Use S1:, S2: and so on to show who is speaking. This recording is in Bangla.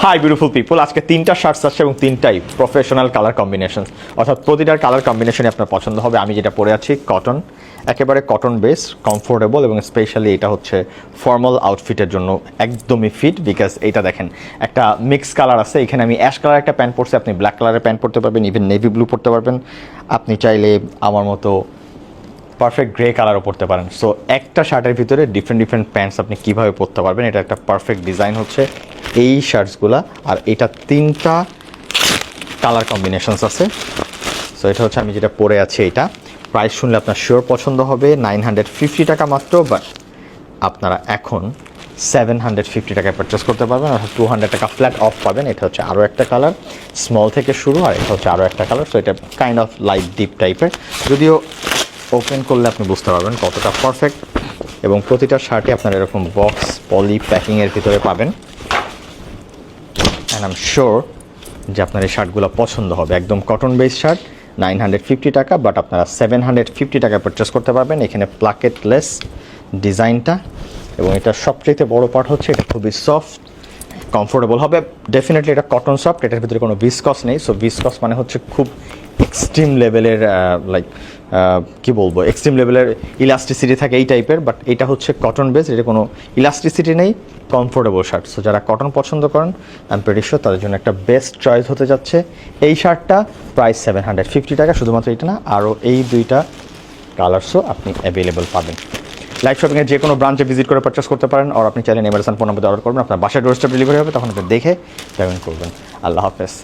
S1: হাই বিউটিফুল পিপল, আজকে তিনটা শার্টস আছে এবং তিনটাই প্রফেশনাল কালার কম্বিনেশন, অর্থাৎ প্রতিটার কালার কম্বিনেশনই আপনার পছন্দ হবে। আমি যেটা পরে আছি কটন, একেবারে কটন বেস, কমফোর্টেবল এবং স্পেশালি এটা হচ্ছে ফর্মাল আউটফিটের জন্য একদমই ফিট। বিকজ এইটা দেখেন একটা মিক্স কালার আছে, এখানে আমি অ্যাশ কালার একটা প্যান্ট পরছি, আপনি ব্ল্যাক কালারের প্যান্ট পরতে পারবেন, ইভেন নেভি ব্লু পরতে পারবেন, আপনি চাইলে আমার মতো পারফেক্ট গ্রে কালারও পরতে পারেন। সো একটা শার্টের ভিতরে ডিফারেন্ট প্যান্টস আপনি কীভাবে পরতে পারবেন, এটা একটা পারফেক্ট ডিজাইন হচ্ছে এই শার্টসগুলা। আর এটা তিনটা কালার কম্বিনেশনস আছে। সো এটা হচ্ছে আমি যেটা পরে আছি, এটা প্রাইস শুনলে আপনার শিওর পছন্দ হবে। 950 টাকা মাত্র, বাট আপনারা এখন 750 টাকায় পারচেস করতে পারবেন, অর্থাৎ 200 টাকা ফ্ল্যাট অফ পাবেন। এটা হচ্ছে আরও একটা কালার, স্মল থেকে শুরু, আর এটা হচ্ছে আরও একটা কালার। সো এটা কাইন্ড অফ লাইট ডিপ টাইপের, যদিও ওপেন করলে আপনি বুঝতে পারবেন কতটা পারফেক্ট। এবং প্রতিটা শার্টে আপনার এরকম বক্স পলি প্যাকিংয়ের ভিতরে পাবেন। অ্যান্ড আই এম শিওর যে আপনার এই শার্টগুলো পছন্দ হবে। একদম কটন বেস শার্ট, 950 টাকা, বাট আপনারা 750 টাকায় পারচেস করতে পারবেন। এখানে প্লাকেটলেস ডিজাইনটা, এবং এটা সবচেয়ে বড় পার্ট হচ্ছে এটা খুবই সফট, কমফোর্টেবল হবে। ডেফিনেটলি এটা কটন সফট, এটার ভিতরে কোনো ভিসকস নেই। সো ভিসকস মানে হচ্ছে খুব এক্সট্রিম লেভেলের লাইক কী বলবো, এক্সট্রিম লেভেলের ইলাস্টিসিটি থাকে এই টাইপের, বাট এটা হচ্ছে কটন বেস, এটা কোনো ইলাস্টিসিটি নেই, কমফোর্টেবল শার্ট। সো যারা কটন পছন্দ করেন আই এম প্রিটি শিওর তাদের জন্য একটা বেস্ট চয়েস হতে যাচ্ছে এই শার্টটা। প্রাইস 750 টাকা, শুধুমাত্র এটা না, আরও এই দুইটা কালার্সও আপনি অ্যাভেলেবল পাবেন। লাইভ শপিংয়ের যে কোনো ব্রাঞ্চে ভিজিট করে পারচেস করতে পারেন, আর আপনি চাইলে এমার্সন ফোন নম্বরে অর্ডার করবেন, আপনার বাসায় ডোরস্টেপ ডেলিভারি হবে, তখন আপনি দেখে পেমেন্ট করবেন। আল্লাহ হাফেজ।